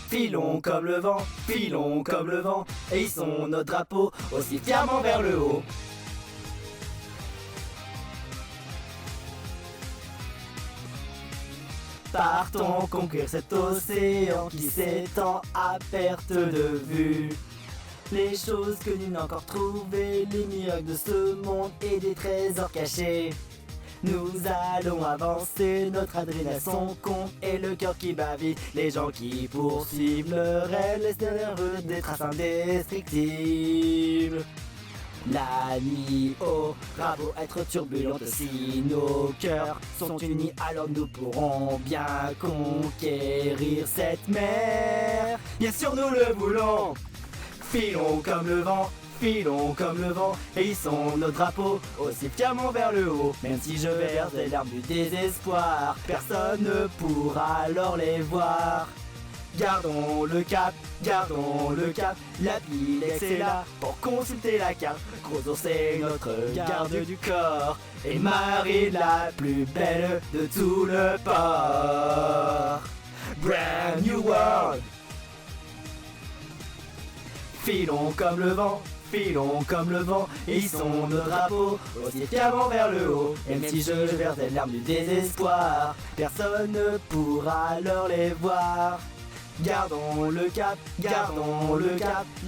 Filons comme le vent, filons comme le vent, et hissons notre drapeau aussi fièrement vers le haut. Partons conquérir cet océan qui s'étend à perte de vue. Les choses que nul n'a encore trouvées, les miracles de ce monde et des trésors cachés. Nous allons avancer, notre adrénaline son compte et le cœur qui bat vite. Les gens qui poursuivent le rêve laissent derrière eux des traces indestructibles. La nuit aura beau être turbulente, si nos cœurs sont unis, alors nous pourrons bien conquérir cette mer. Bien sûr nous le voulons. Filons comme le vent, filons comme le vent, et hissons nos drapeaux aussi fièrement vers le haut. Même si je verse des larmes du désespoir, personne ne pourra alors les voir. Gardons le cap, la Pilex est là pour consulter la carte. Gros ours est notre garde du corps, et Marie la plus belle de tout le port. Brand new world. Filons comme le vent, filons comme le vent, et hissons nos drapeaux aussi fièrement vers le haut. Et même si je verse des larmes du désespoir, personne ne pourra alors les voir. Gardons le cap,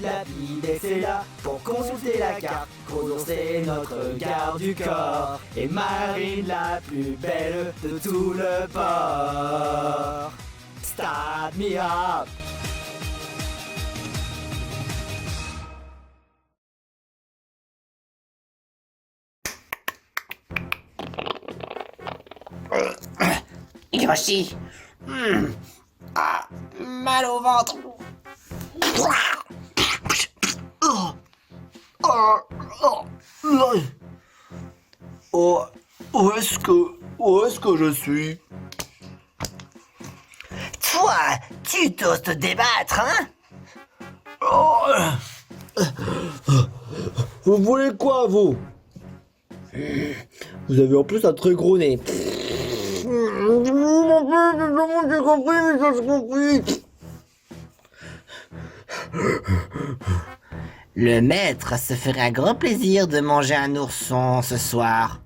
la Pilex est là pour consulter la carte. Gros ours est notre garde du corps, et Marine la plus belle de tout le port. Start me up. Yoshi, mal au ventre. Où est-ce que je suis? Toi, tu t'oses te débattre, hein? Vous voulez quoi, vous? Vous avez en plus un très gros nez. J'ai compris. Le maître se ferait un grand plaisir de manger un ourson ce soir.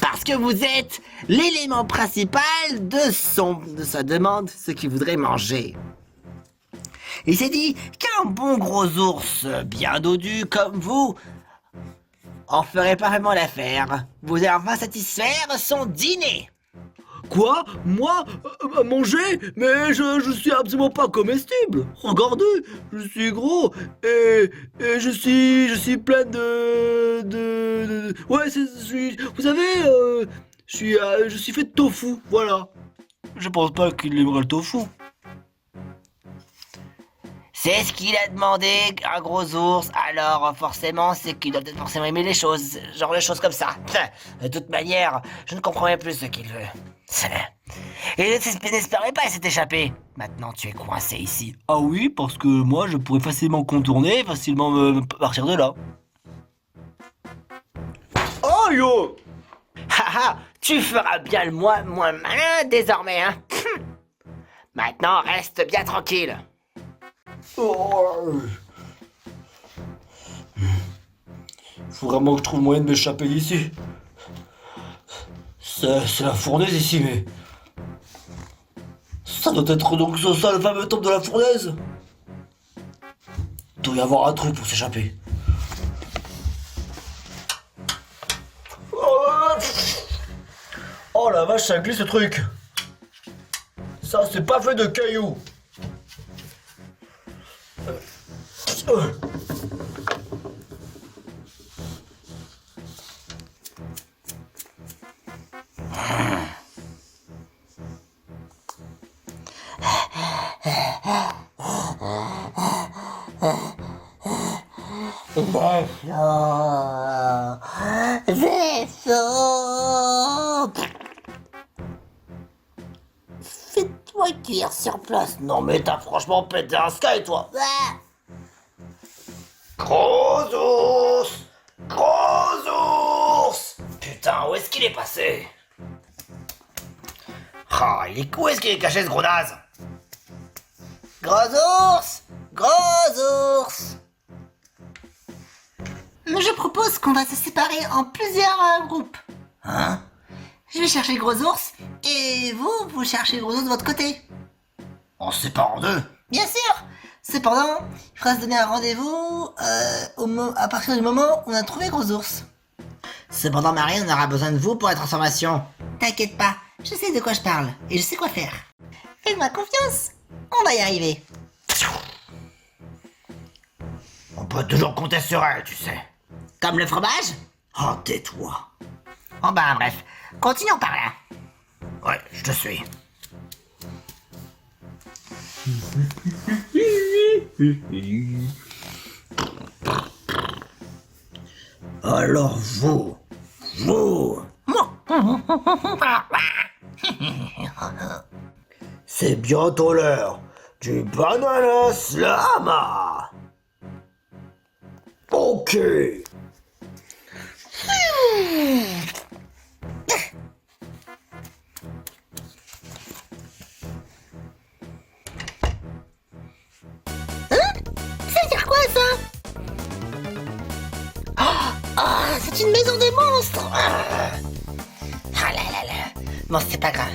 Parce que vous êtes l'élément principal de sa demande, ce qu'il voudrait manger. Il s'est dit qu'un bon gros ours bien dodu comme vous en ferait parfaitement l'affaire. Vous allez enfin satisfaire son dîner. Quoi? Moi? Manger? Mais je suis absolument pas comestible. Regardez, je suis gros et je suis plein de... Ouais, vous savez, je suis fait de tofu, voilà. Je pense pas qu'il aimerait le tofu. C'est ce qu'il a demandé, un gros ours, alors forcément c'est qu'il doit peut-être forcément aimer les choses, genre les choses comme ça. De toute manière, je ne comprends même plus ce qu'il veut. Et n'espérais pas s'est échappé. Maintenant tu es coincé ici. Ah oui, parce que moi je pourrais facilement contourner, facilement me partir de là. Oh yo! Haha, tu feras bien le moins malin désormais, hein. Maintenant reste bien tranquille. Oh. Faut vraiment que je trouve moyen de m'échapper d'ici. C'est la fournaise ici, mais... Ça doit être donc ça le fameux temple de la fournaise. Il doit y avoir un truc pour s'échapper. Oh la vache, ça glisse ce truc. Ça, c'est pas fait de cailloux. Vaisseau. Fais-toi cuire sur place. Non mais t'as franchement pété un sky, toi. Ah. Gros ours! Gros ours! qu'il est passé? Oh, où est-ce qu'il est caché ce gros naze? Gros ours! Gros ours! Je propose qu'on va se séparer en plusieurs groupes. Hein? Je vais chercher Gros ours et vous cherchez Gros ours de votre côté. On se sépare en deux? Bien sûr! Cependant, il faudra se donner un rendez-vous à partir du moment où on a trouvé Gros ours. Cependant, Marie, on aura besoin de vous pour la transformation. T'inquiète pas, je sais de quoi je parle et je sais quoi faire. Fais-moi confiance, on va y arriver. On peut toujours compter sur elle, tu sais. Comme le fromage? Oh, tais-toi. Oh bah bref, continuons par là. Ouais, je te suis. Alors vous... C'est bientôt l'heure du banana slam. Ok. C'est une maison des monstres. Ah là là là. Bon, c'est pas grave.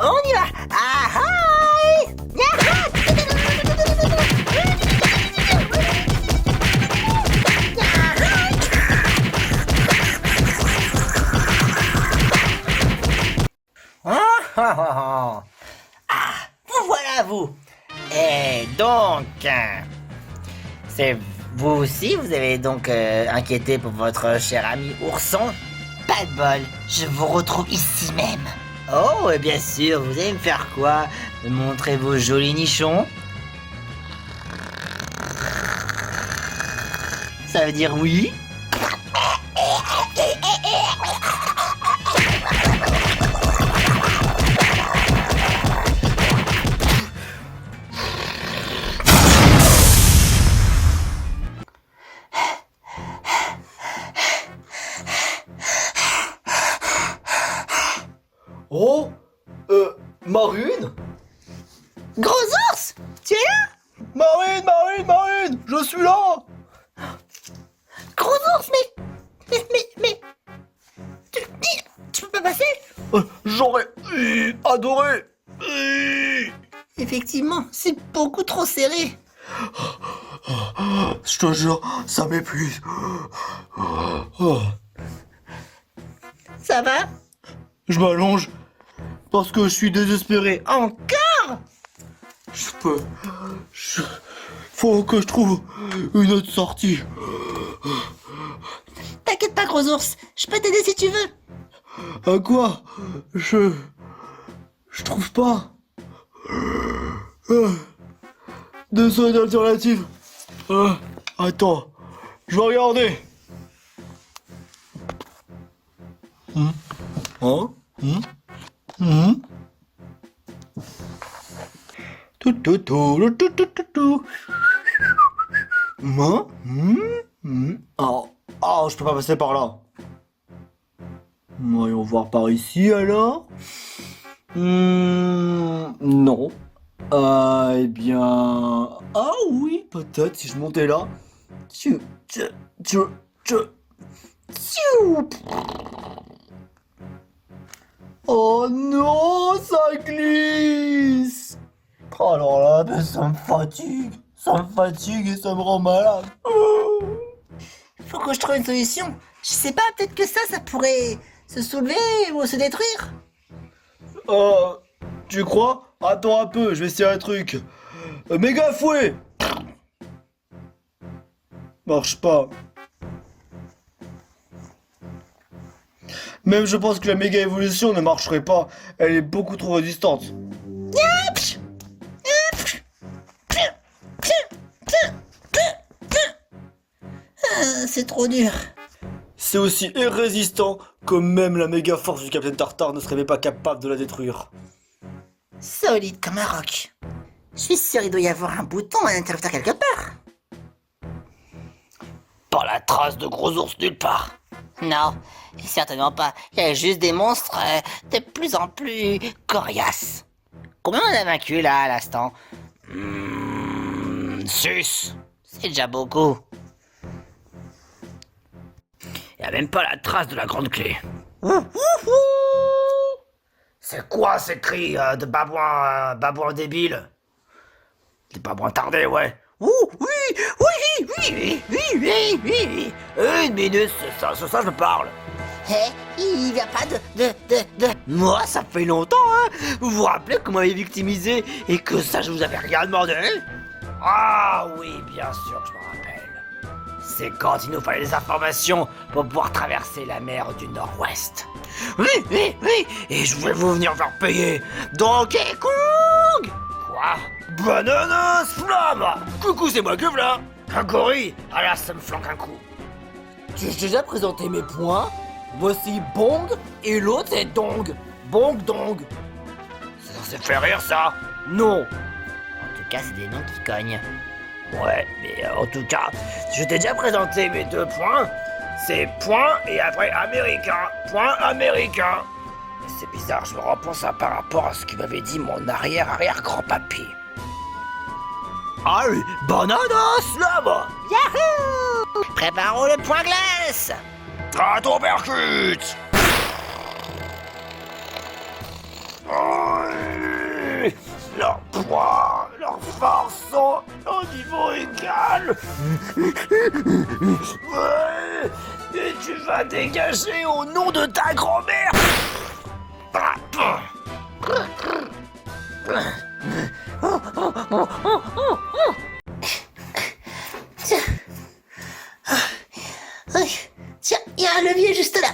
On y va. Ah hi. Ah, vous voilà vous. Et donc, c'est vous aussi, vous avez donc inquiété pour votre cher ami ourson? Pas de bol, je vous retrouve ici même. Oh, et bien sûr, vous allez me faire quoi? Me montrer vos jolis nichons? Ça veut dire oui? Oh, Marine? Gros ours, tu es là? Marine, je suis là. Gros ours, mais... Tu peux pas passer? J'aurais adoré. Effectivement, c'est beaucoup trop serré. Je te jure, ça m'épuise. Ça va? Je m'allonge parce que je suis désespéré. Encore? Faut que je trouve une autre sortie. T'inquiète pas, gros ours, je peux t'aider si tu veux. À quoi? Je trouve pas. Deux solutions alternatives. Attends, je vais regarder. Oh, je peux pas passer par là. Voyons voir par ici alors. Non. Eh bien... Ah oui, peut-être si je montais là. Oh non, ça glisse. Oh alors là, ben ça me fatigue. Ça me fatigue et ça me rend malade. Faut que je trouve une solution. Je sais pas, peut-être que ça pourrait se soulever ou se détruire. Tu crois? Attends un peu, je vais essayer un truc. Méga fouet. Marche pas. Même je pense que la méga évolution ne marcherait pas. Elle est beaucoup trop résistante. C'est trop dur. C'est aussi irrésistant que même la méga force du Capitaine Tartare ne serait même pas capable de la détruire. Solide comme un roc. Je suis sûr il doit y avoir un bouton à l'interrupteur quelque part. Pas la trace de gros ours nulle part. Non, certainement pas. Il y a juste des monstres de plus en plus coriaces. Combien on a vaincu là à l'instant? 6. C'est déjà beaucoup. Y a même pas la trace de la grande clé. C'est quoi ces cris de babouins débiles? Des babouins tardés, ouais. Oui. Une minute, c'est ça je parle. Il n'y a pas de... Moi, ça fait longtemps, hein. Vous vous rappelez qu'on m'avait victimisé et que ça, je vous avais rien demandé? Ah oui, bien sûr que je m'en rappelle. C'est quand il nous fallait des informations pour pouvoir traverser la mer du Nord-Ouest. Oui, et je voulais vous venir faire payer. Donkey Kong! Quoi? Bananas flamme! Coucou, c'est moi que v'là! Un gorille! Ah là, ça me flanque un coup. J'ai déjà présenté mes points. Voici Bong et l'autre c'est Dong. Bong Dong. C'est censé faire rire ça? Non. En tout cas, c'est des noms qui cognent. Ouais, mais en tout cas, je t'ai déjà présenté mes 2 points. C'est point et après américain. Point américain. C'est bizarre, je me repense ça par rapport à ce qu'il m'avait dit mon arrière-grand-papy. Ah oui, bananas là-bas. Yahoo! Préparons le point glace! À ton percute. Leurs poids, leurs forces sont au niveau égal. Ouais. Et tu vas dégager au nom de ta grand-mère. Tiens, il y a un levier juste là.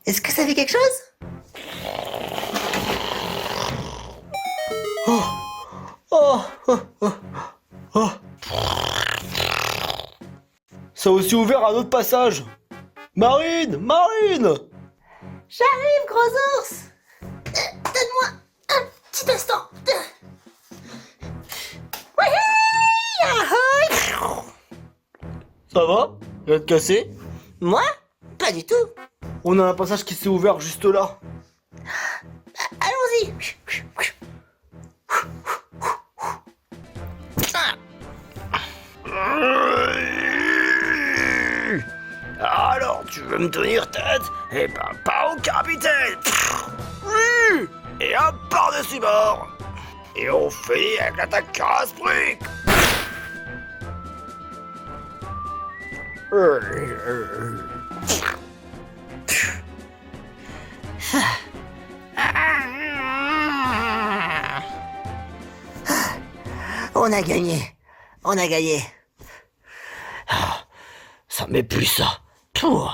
Est-ce que ça fait quelque chose? Ça a aussi ouvert un autre passage. Marine! J'arrive, gros ours! Donne-moi un petit instant. Ça va? Rien de cassé? Moi? Pas du tout. On a un passage qui s'est ouvert juste là. Allons-y. Alors, tu veux me tenir tête? Eh ben, pas au capitaine! Oui! Et un par-dessus bord! Et on fait avec l'attaque casse-brique! On a gagné. On a gagné. Ça m'épuise ça. Tout.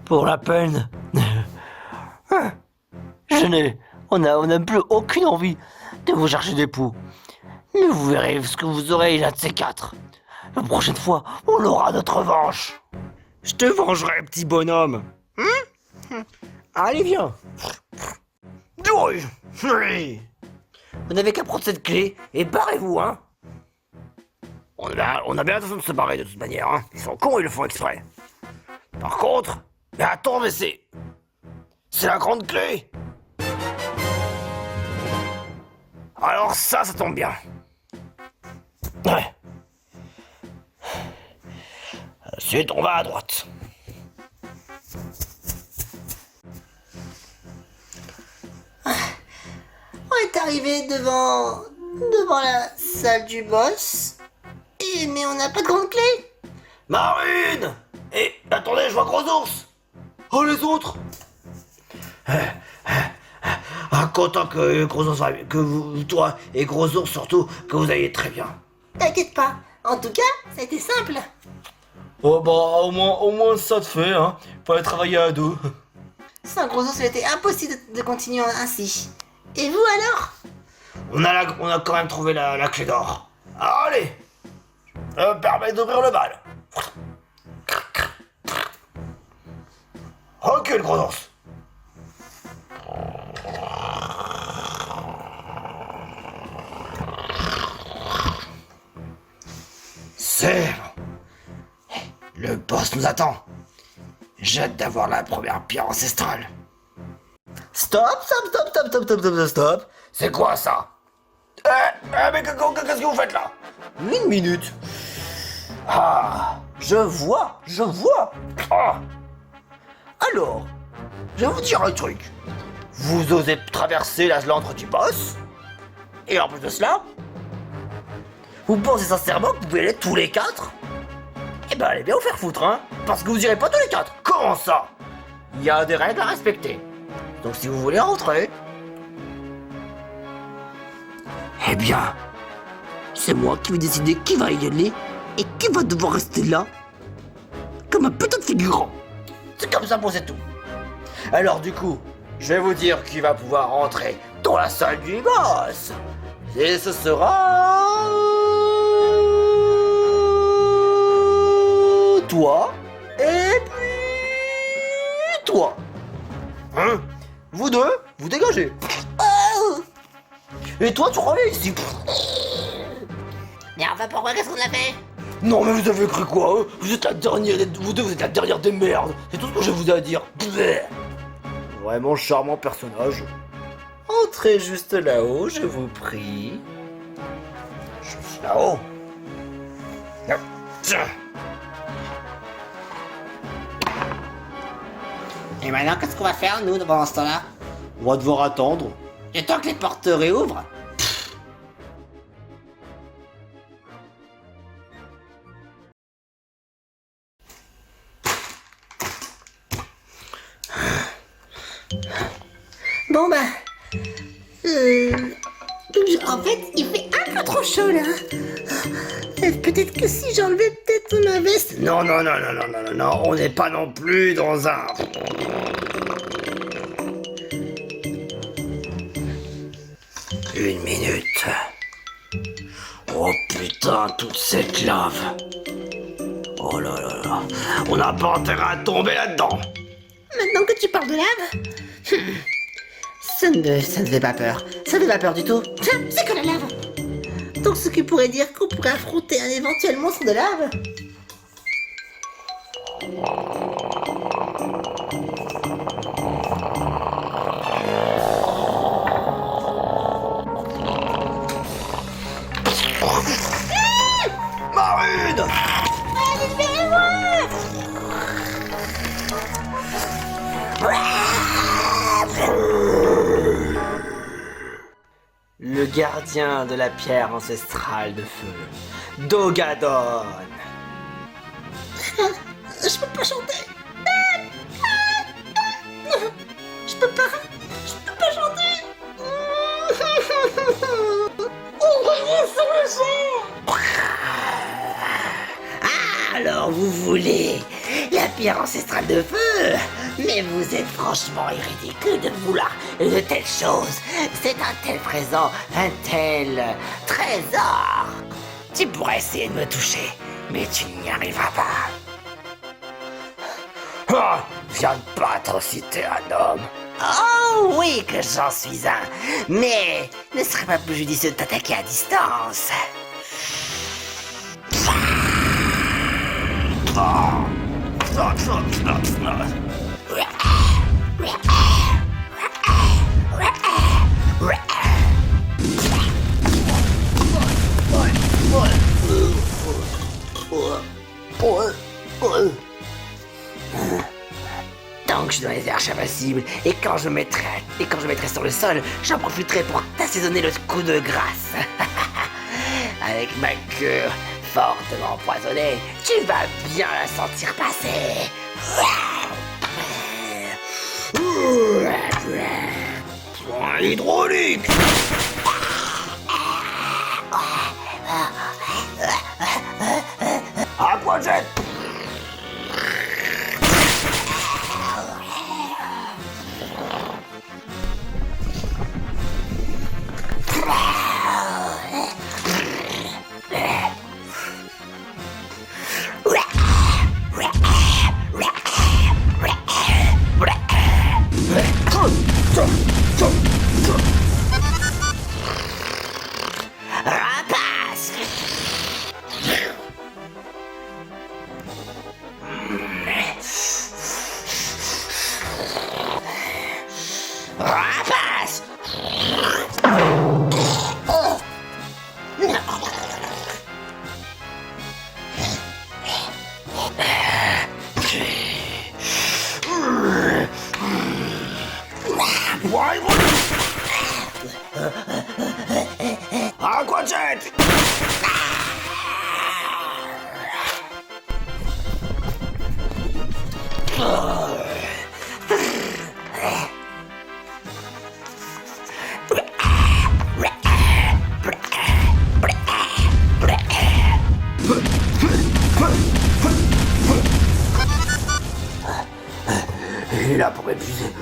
Pour la peine. On n'a plus aucune envie de vous chercher des poux. Mais vous verrez ce que vous aurez là de ces 4. La prochaine fois, on aura notre revanche. Je te vengerai, petit bonhomme. Allez, viens. Oui. Vous n'avez qu'à prendre cette clé et barrez-vous, hein. On a bien l'intention de se barrer de toute manière, hein. Ils sont cons, ils le font exprès. Par contre, mais attends, mais c'est la grande clé. Alors ça tombe bien. Ouais. Ensuite, on va à droite. On est arrivé devant la salle du boss. Mais on n'a pas de grande clé. Marine! Et attendez, je vois Gros Ours. Oh, les autres. Content que Gros Ours aille- que vous, toi et Gros Ours surtout, que vous alliez très bien. T'inquiète pas. En tout cas, ça a été simple. Oh bah au moins ça te fait, hein. Fallait travailler à 2. Sans gros ours, il était impossible de continuer ainsi. Et vous alors? On a quand même trouvé la clé d'or. Allez, je me permets d'ouvrir le bal. gueule, gros ours. C'est bon. Le boss nous attend. J'ai hâte d'avoir la première pierre ancestrale. Stop. C'est quoi ça? Mais qu'est-ce que vous faites là? Une minute. Ah, je vois. Ah. Alors, je vais vous dire un truc. Vous osez traverser la l'antre du boss? Et en plus de cela, vous pensez sincèrement que vous pouvez aller tous les 4? Eh ben allez bien vous faire foutre, hein, parce que vous irez pas tous les 4. Comment ça? Il y a des règles à respecter. Donc si vous voulez rentrer... Eh bien, c'est moi qui vais décider qui va y aller et qui va devoir rester là comme un putain de figurant. C'est comme ça pour c'est tout. Alors du coup, je vais vous dire qui va pouvoir rentrer dans la salle du boss. Et ce sera... toi, et puis... toi. Hein? Vous deux, vous dégagez. Et toi, tu reviens ici. Mais enfin, pourquoi, qu'est-ce qu'on a fait? Non, mais vous avez cru quoi, hein? Vous êtes la dernière, vous deux, vous êtes la dernière des merdes. C'est tout ce que je vous ai à dire. Vraiment charmant personnage. Entrez juste là-haut, je vous prie. Juste là-haut. Tiens. Et maintenant, qu'est-ce qu'on va faire, nous, pendant ce temps-là? On va devoir attendre. Et tant que les portes réouvrent? Bon bah... en fait, il fait un peu trop chaud là. Peut-être que si j'enlevais peut-être ma veste... Non, on n'est pas non plus dans un... Une minute. Oh putain, toute cette lave. Oh là là là. On n'a pas intérêt à tomber là-dedans. Maintenant que tu parles de lave... Ça ne fait pas peur. Ça ne fait pas peur du tout. C'est que la lave. Donc ce qui pourrait dire qu'on pourrait affronter un éventuel monstre de lave. Marine! Le gardien de la pierre ancestrale de feu, Dogadon. Je peux pas chanter. Je peux pas chanter. Ah, alors vous voulez la pierre ancestrale de feu? Mais vous êtes franchement ridicule de vouloir de telles choses. C'est un tel présent, un tel trésor. Tu pourrais essayer de me toucher, mais tu n'y arriveras pas. Ah, viens de pas atrociter un homme. Oh oui que j'en suis un, mais ne serait pas plus judicieux de t'attaquer à distance. Donc je suis dans les airs impassibles, et quand je mettrai sur le sol, j'en profiterai pour t'assaisonner le coup de grâce. Avec ma queue fortement empoisonnée, tu vas bien la sentir passer. Soin hydraulique. Aquajet. Rapace! Aquajet! Il est là pour m'épuiser.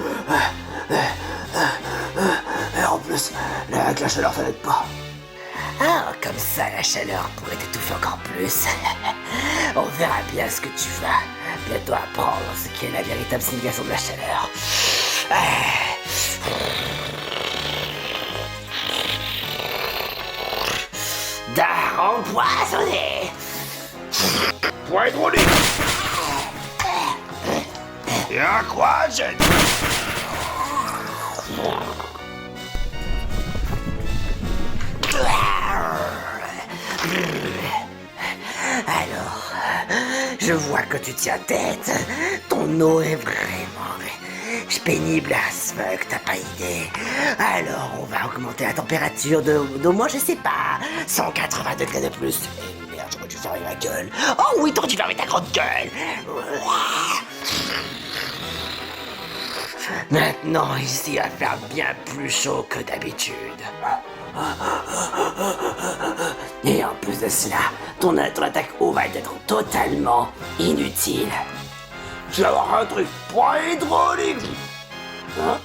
Et en plus, là, avec la chaleur, ça n'aide pas. Ah, comme ça, la chaleur pourrait t'étouffer encore plus. On verra bien ce que tu vas bientôt apprendre ce qu'est la véritable signification de la chaleur. D'art empoisonné. Point hydraulique. Et Aquajet. Alors, je vois que tu tiens tête. Ton eau est vraiment pénible as fuck, t'as pas idée. Alors, on va augmenter la température d'au moins, je sais pas, 180 degrés de plus. Et merde, j'aurais dû fermer ma gueule. Oh oui, t'aurais dû fermer ta grande gueule. Maintenant, ici, va faire bien plus chaud que d'habitude. Et en plus de cela, ton attaque eau va être totalement inutile. Je vais avoir un truc. Point hydraulique. Hein?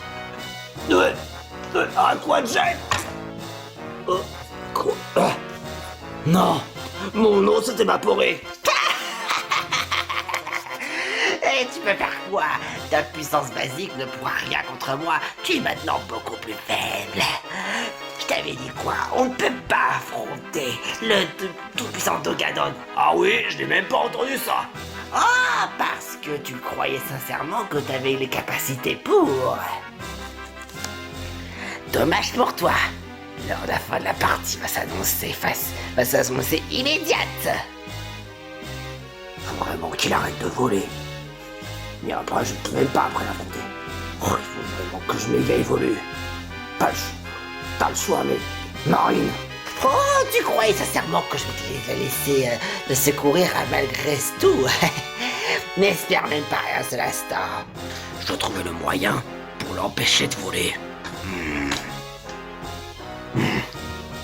Aquajet. Quoi? Non, mon eau s'est évaporée. Et tu peux faire quoi? Ta puissance basique ne pourra rien contre moi. Tu es maintenant beaucoup plus faible. Je t'avais dit quoi? On ne peut pas affronter le tout-puissant Dogadon. Ah oui, je n'ai même pas entendu ça. Ah, parce que tu croyais sincèrement que tu avais les capacités pour. Dommage pour toi. Lors de la fin de la partie va s'annoncer immédiate. Faut vraiment qu'il arrête de voler. Mais après, je ne peux même pas après l'affronter. Oh, il faut vraiment que je méga évolue. T'as le choix, mais... Marine. Oh, tu croyais sincèrement que je vais te laisser le secourir malgré tout. N'espère même pas un seul instant. Je dois trouver le moyen pour l'empêcher de voler.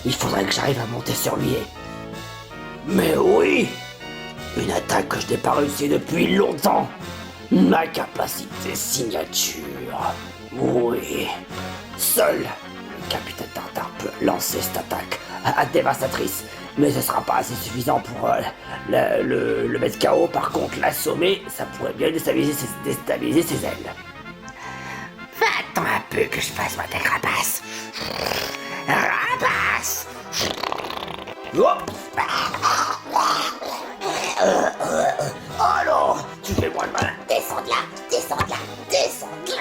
Il faudrait que j'arrive à monter sur lui. Mais oui! Une attaque que je n'ai pas réussi depuis longtemps. Ma capacité signature. Oui. Seul le capitaine Tartare peut lancer cette attaque dévastatrice. Mais ce sera pas assez suffisant pour le mettre KO. Par contre, l'assommer, ça pourrait bien déstabiliser ses ailes. Va-t'en un peu que je fasse ma tête rapace. Rapace! Hop. Alors, tu fais moins de mal. Descends de là, descends de là, descends de là.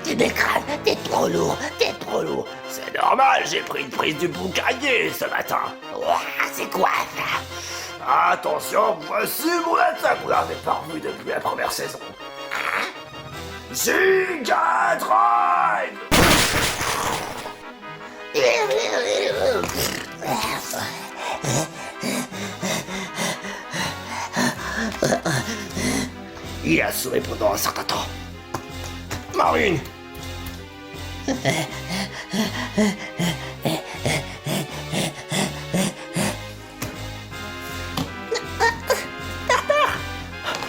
Tu m'écrases, t'es trop lourd, t'es trop lourd. C'est normal, j'ai pris une prise du boucanier ce matin. C'est quoi ça? Attention, voici mon attaque. Vous l'avez pas revu depuis la première saison. Giga Drive. Il a assuré pendant un certain temps. Marine.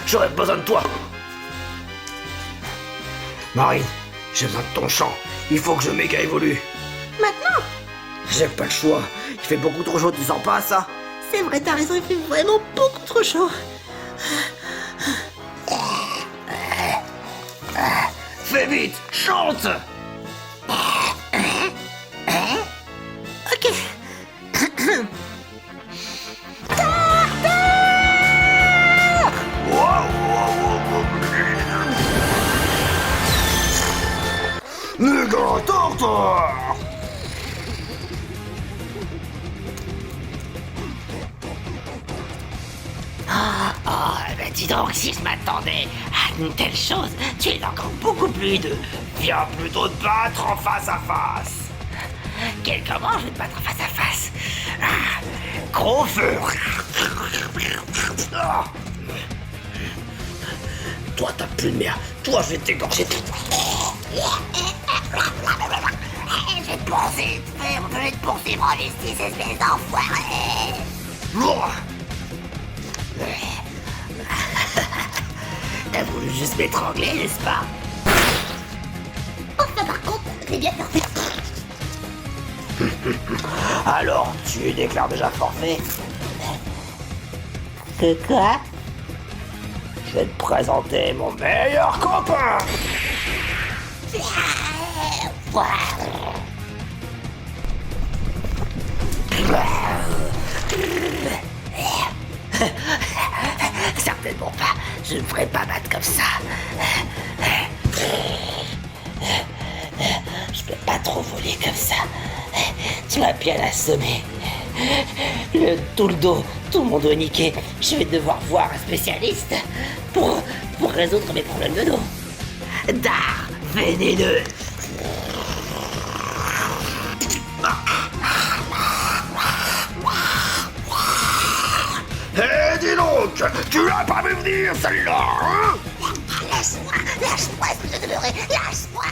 J'aurais besoin de toi. Marine, j'ai besoin de ton champ. Il faut que je méga évolue. Maintenant? J'ai pas le choix. Il fait beaucoup trop chaud, tu sens pas ça? C'est vrai, t'as raison, il fait vraiment beaucoup trop chaud. Fais vite, chante. Ok. Méga Tartare! Oh, ben dis donc, si je m'attendais à une telle chose, tu es encore beaucoup plus de... Viens plutôt te battre en face à face. Comment je vais te battre face à face? Gros feu. Ah. Toi, t'as plus de merde. Toi, je vais t'égorger. Je vais te poursuivre, je vais te poursuivre en justice, espèce d'enfoiré. T'as voulu juste m'étrangler, n'est-ce pas? Enfin, par contre, c'est bien parfait. Alors, tu déclares déjà forfait? Que quoi? Je vais te présenter mon meilleur copain. Certainement pas, je ne me ferai pas battre comme ça. Je peux pas trop voler comme ça. Tu m'as bien assommé. Tout le dos, tout mon dos niqué. Je vais devoir voir un spécialiste pour résoudre mes problèmes de dos. Dar vénéneux. Eh, dis donc, tu l'as pas vu venir celle-là, hein? Lâche-moi, espèce de demeuré, lâche-moi.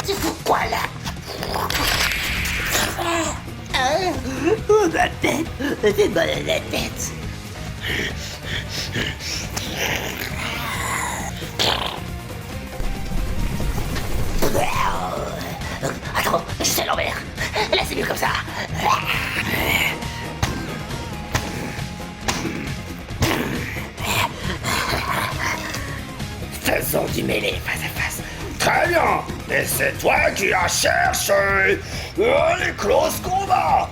Tu fous quoi là? Oh, ma tête, c'est mal à la tête. Attends, je suis à l'envers. Là, c'est mieux comme ça. Faisons du mêlée face à face. Très bien. Et c'est toi qui as cherché les close combats.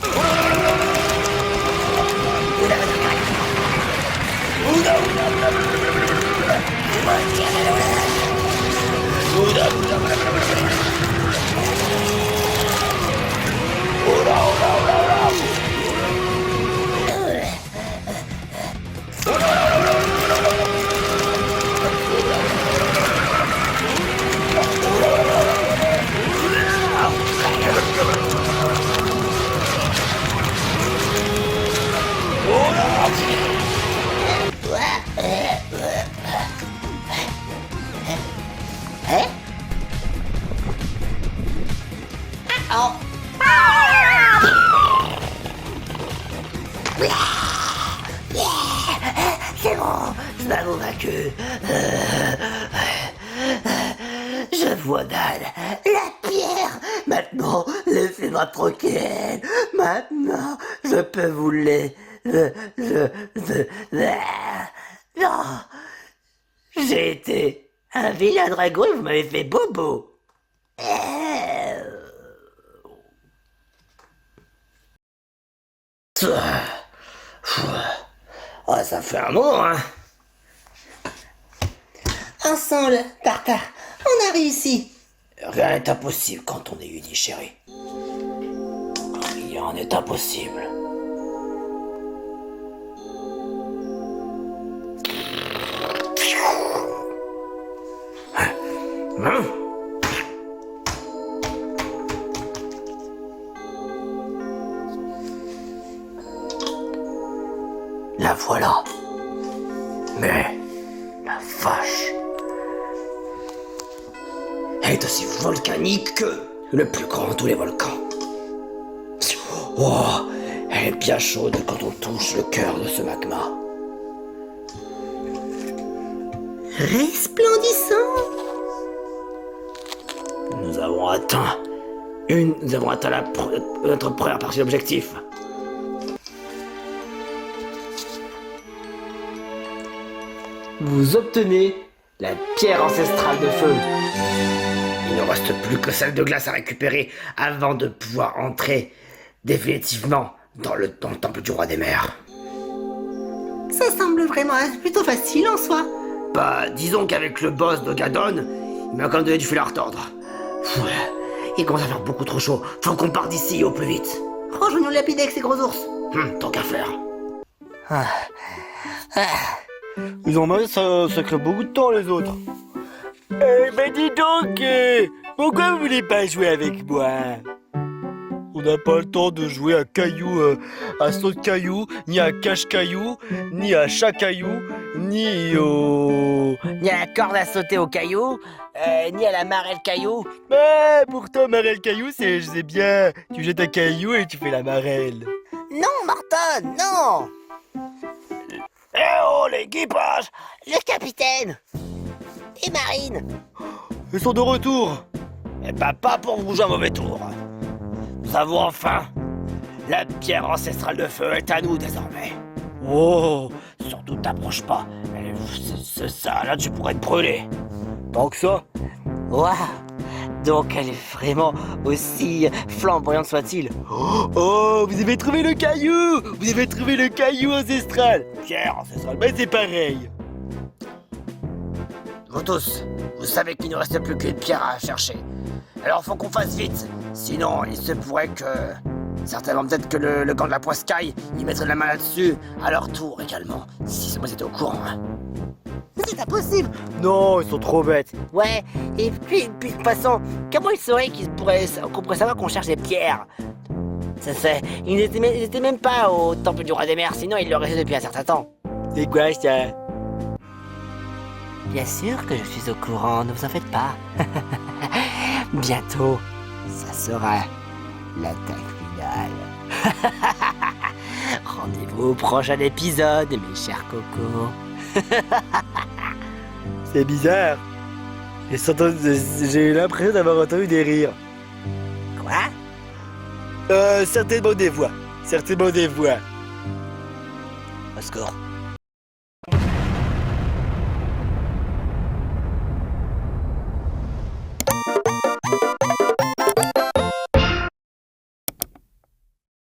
C'est bon, je m'avoue vaincu. Je vois dalle. La pierre. Maintenant, laissez-moi tranquille. Maintenant, je peux vous Non. J'ai été un vilain dragon et vous m'avez fait bobo. Oh, ça fait un moment, hein. Ensemble, Tartare, on a réussi. Rien n'est impossible quand on est unis, chérie. Rien n'est impossible. Hein? La voilà. Mais la vache. Elle est aussi volcanique que le plus grand de tous les volcans. Oh, elle est bien chaude quand on touche le cœur de ce magma. Resplendissant. Nous avons atteint notre première partie d'objectif. Vous obtenez la pierre ancestrale de feu. Il ne reste plus que celle de glace à récupérer avant de pouvoir entrer définitivement dans le temple du roi des mers. Ça semble vraiment plutôt facile en soi. Bah, disons qu'avec le boss de Gadon, il m'a quand même donné du fil à retordre. Pfff, il commence à faire beaucoup trop chaud. Faut qu'on parte d'ici au plus vite. Rejoignons la pide avec ces gros ours. Tant qu'à faire. Ils ont même ça crée beaucoup de temps les autres. Ben dis donc, pourquoi vous voulez pas jouer avec moi? On n'a pas le temps de jouer à caillou, à saut de caillou, ni à cache-caillou, ni à chat-caillou, ni à la corde à sauter au caillou, ni à la marelle caillou. Mais pourtant, marelle caillou, je sais bien. Tu jettes un caillou et tu fais la marelle. Non, Morton, non. Eh oh, l'équipage! Le capitaine et Marine. Ils sont de retour. Eh ben, pas pour vous jouer un mauvais tour. Nous avons enfin la pierre ancestrale de feu est à nous désormais. Oh, Surtout t'approche pas. C'est ça, là tu pourrais te brûler. tant que ça. Waouh. Donc elle est vraiment aussi flamboyante soit-il. Oh, vous avez trouvé le caillou. Vous avez trouvé le caillou ancestral. Pierre ancestrale. Ben c'est pareil. Vous tous, vous savez qu'il ne reste plus qu'une pierre à chercher. Alors faut qu'on fasse vite. Sinon, il se pourrait que... Certainement peut-être que le gant de la poiscaille, ils mettraient la main là-dessus, à leur tour également. Si seulement ils étaient au courant. C'est impossible. Non, ils sont trop bêtes. Ouais, et puis de toute façon, comment ils sauraient qu'on pourrait savoir qu'on cherche des pierres? Ça fait, ils étaient même pas au temple du roi des mers, sinon ils l'auraient fait depuis un certain temps. C'est quoi ça? Bien sûr que je suis au courant, ne vous en faites pas. Bientôt, ça sera l'attaque finale. Rendez-vous au prochain épisode, mes chers cocos. C'est bizarre. J'ai l'impression d'avoir entendu des rires. Quoi? Certainement des voix. Au secours.